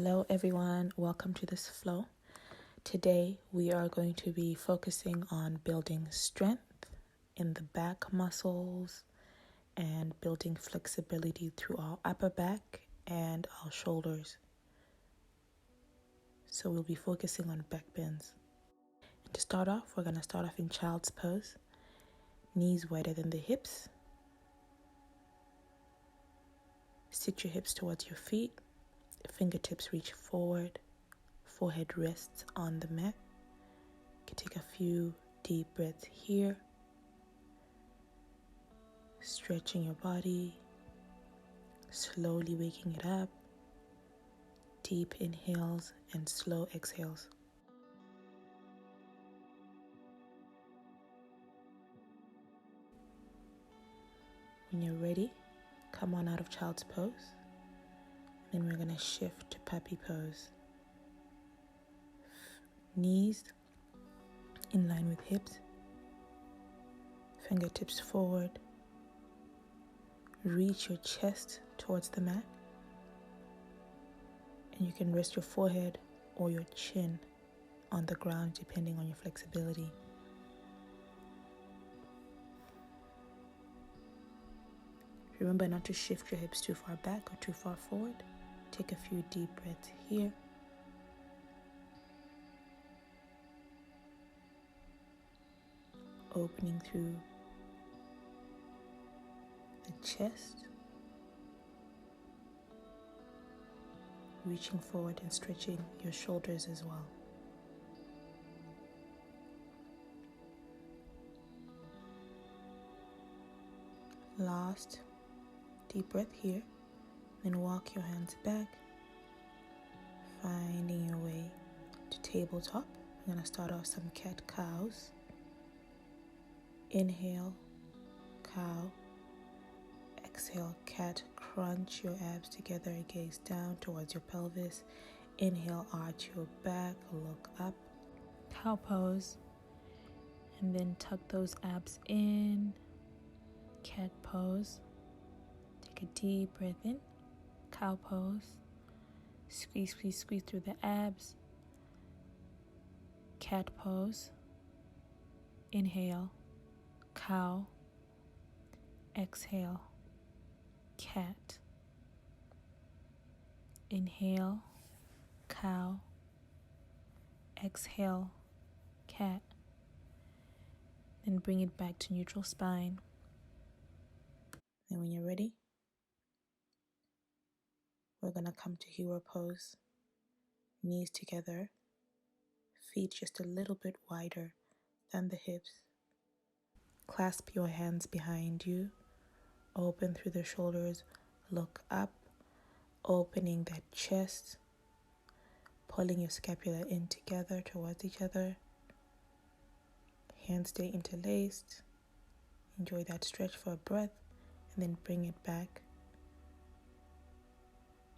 Hello everyone, welcome to this flow. Today we are going to be focusing on building strength in the back muscles and building flexibility through our upper back and our shoulders. So we'll be focusing on back bends. And to start off, we're going to start off in child's pose. Knees wider than the hips. Sit your hips towards your feet. Fingertips reach forward. Forehead rests on the mat. You can take a few deep breaths here. Stretching your body. Slowly waking it up. Deep inhales and slow exhales. When you're ready, come on out of child's pose. Then we're going to shift to puppy pose. Knees in line with hips. Fingertips forward. Reach your chest towards the mat. And you can rest your forehead or your chin on the ground depending on your flexibility. Remember not to shift your hips too far back or too far forward. Take a few deep breaths here. Opening through the chest. Reaching forward and stretching your shoulders as well. Last deep breath here. Then walk your hands back, finding your way to tabletop. I'm going to start off some cat-cows. Inhale, cow. Exhale, cat. Crunch your abs together, gaze down towards your pelvis. Inhale, arch your back, look up. Cow pose. And then tuck those abs in. Cat pose. Take a deep breath in. Cow pose. Squeeze, squeeze, squeeze through the abs. Cat pose. Inhale. Cow. Exhale. Cat. Inhale. Cow. Exhale. Cat. Then bring it back to neutral spine. And when you're ready, we're going to come to hero pose. Knees together, feet just a little bit wider than the hips. Clasp your hands behind you, open through the shoulders, look up, opening that chest, pulling your scapula in together towards each other. Hands stay interlaced. Enjoy that stretch for a breath, and then bring it back.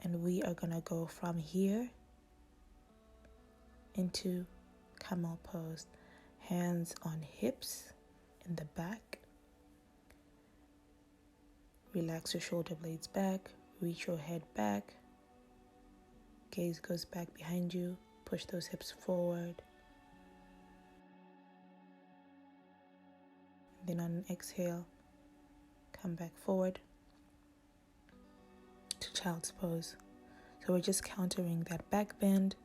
And we are going to go from here into camel pose. Hands on hips in the back. Relax your shoulder blades back. Reach your head back. Gaze goes back behind you. Push those hips forward. Then on an exhale, come back forward to child's pose. So we're just countering that back bend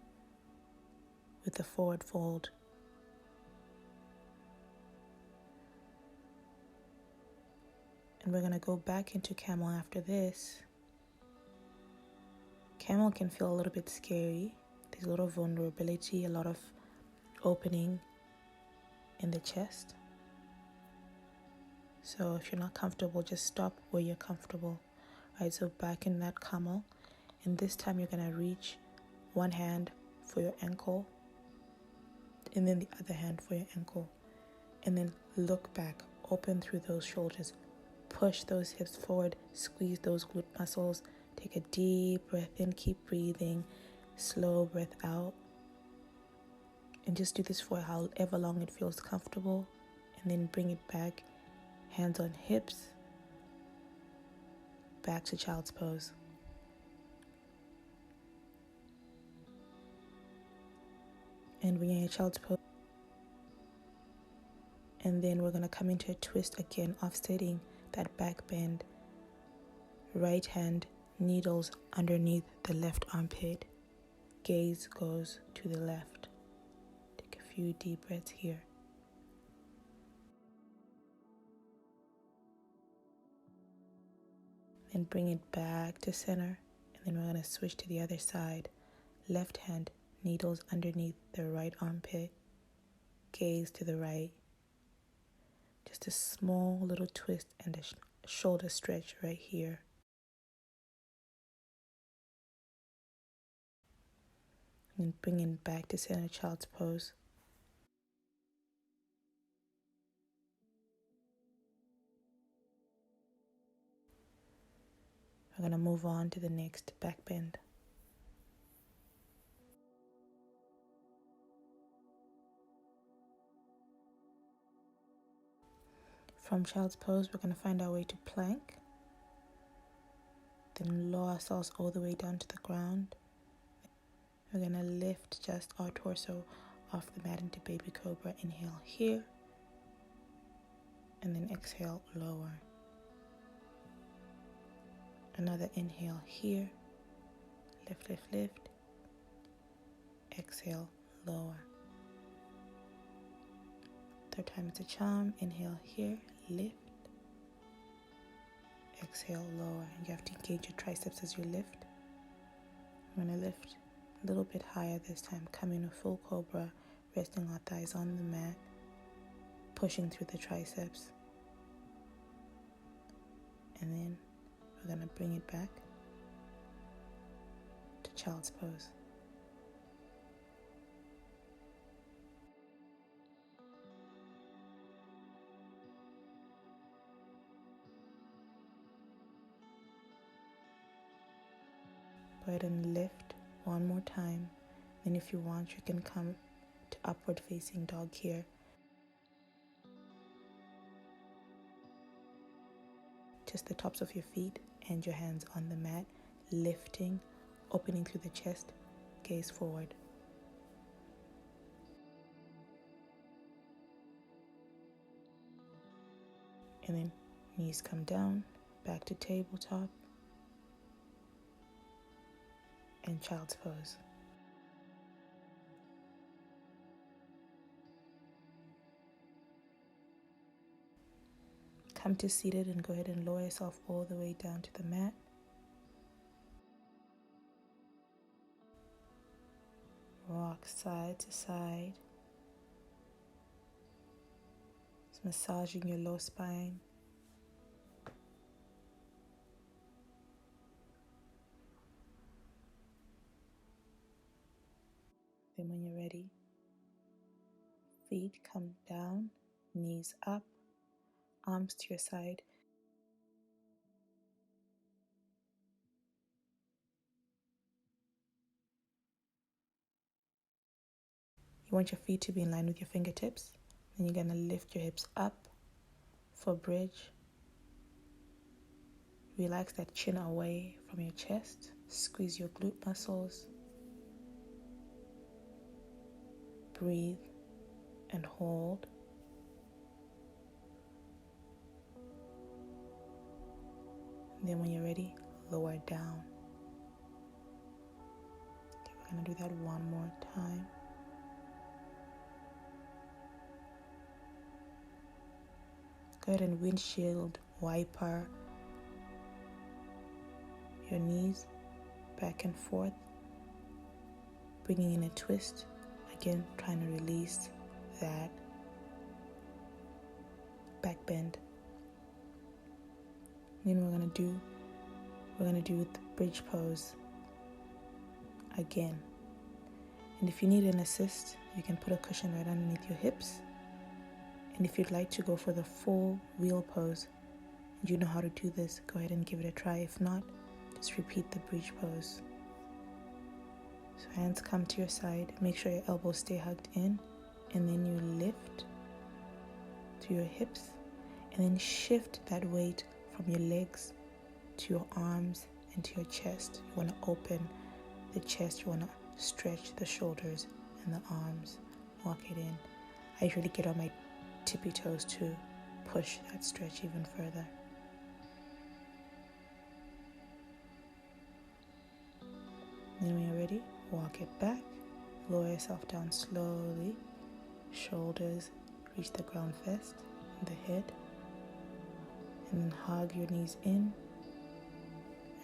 with the forward fold. And we're going to go back into camel after this. Camel can feel a little bit scary. There's a lot of vulnerability, a lot of opening in the chest. So if you're not comfortable, just stop where you're comfortable. Alright, so back in that camel. And this time you're going to reach one hand for your ankle. And then the other hand for your ankle. And then look back. Open through those shoulders. Push those hips forward. Squeeze those glute muscles. Take a deep breath in. Keep breathing. Slow breath out. And just do this for however long it feels comfortable. And then bring it back. Hands on hips. Back to child's pose. And when you're in child's pose, and then we're going to come into a twist again, offsetting that back bend. Right hand needles underneath the left armpit. Gaze goes to the left. Take a few deep breaths here. Then bring it back to center, and then we're going to switch to the other side. Left hand needles underneath the right armpit. Gaze to the right. Just a small little twist and a shoulder stretch right here. And bring it back to center, child's pose. We're going to move on to the next back bend. From child's pose, we're going to find our way to plank. Then lower ourselves all the way down to the ground. We're going to lift just our torso off the mat into baby cobra. Inhale here. And then exhale, lower. Another inhale here. Lift, lift, lift. Exhale, lower. Third time it's a charm. Inhale here, lift. Exhale, lower. And you have to engage your triceps as you lift. I'm going to lift a little bit higher this time. Come in a full cobra, resting our thighs on the mat, pushing through the triceps. And then we're going to bring it back to child's pose. Go ahead and lift one more time. Then if you want, you can come to upward facing dog here. Just the tops of your feet and your hands on the mat, lifting, opening through the chest, gaze forward. And then knees come down, back to tabletop, and child's pose. Come to seated and go ahead and lower yourself all the way down to the mat. Rock side to side. Just massaging your low spine. Then when you're ready, feet come down, knees up, arms to your side. You want your feet to be in line with your fingertips. Then you're going to lift your hips up for bridge. Relax that chin away from your chest. Squeeze your glute muscles. Breathe and hold. And then when you're ready, lower down. Okay, we're going to do that one more time. Go ahead and windshield wiper your knees back and forth, bringing in a twist. Again, trying to release that back bend. Then we're gonna do the bridge pose again. And if you need an assist, you can put a cushion right underneath your hips. And if you'd like to go for the full wheel pose, and you know how to do this, go ahead and give it a try. If not, just repeat the bridge pose. So hands come to your side. Make sure your elbows stay hugged in. And then you lift to your hips. And then shift that weight from your legs to your arms and to your chest. You want to open the chest. You want to stretch the shoulders and the arms. Walk it in. I usually get on my tippy toes to push that stretch even further. Then when you're ready, walk it back. Lower yourself down slowly. Shoulders reach the ground first, the head. And then hug your knees in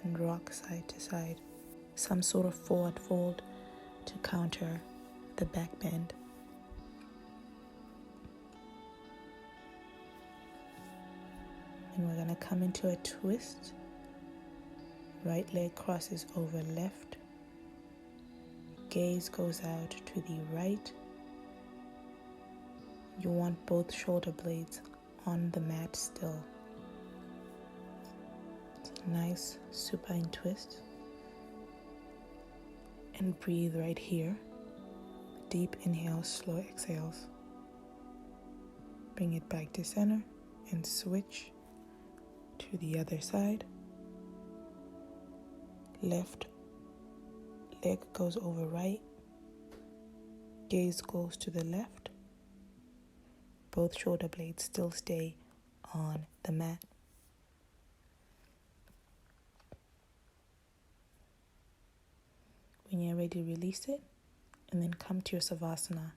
and rock side to side. Some sort of forward fold to counter the back bend. And we're going to come into a twist. Right leg crosses over left. Gaze goes out to the right. You want both shoulder blades on the mat still. It's a nice supine twist. And breathe right here. Deep inhales, slow exhales. Bring it back to center and switch to the other side. Left leg goes over right. Gaze goes to the left. Both shoulder blades still stay on the mat. When you're ready, release it and then come to your Savasana.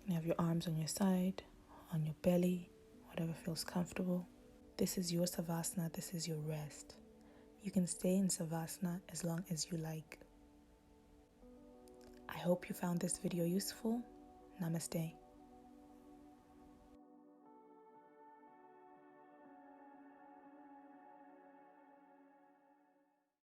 You have your arms on your side, on your belly, whatever feels comfortable. This is your Savasana, this is your rest. You can stay in Savasana as long as you like. I hope you found this video useful. Namaste.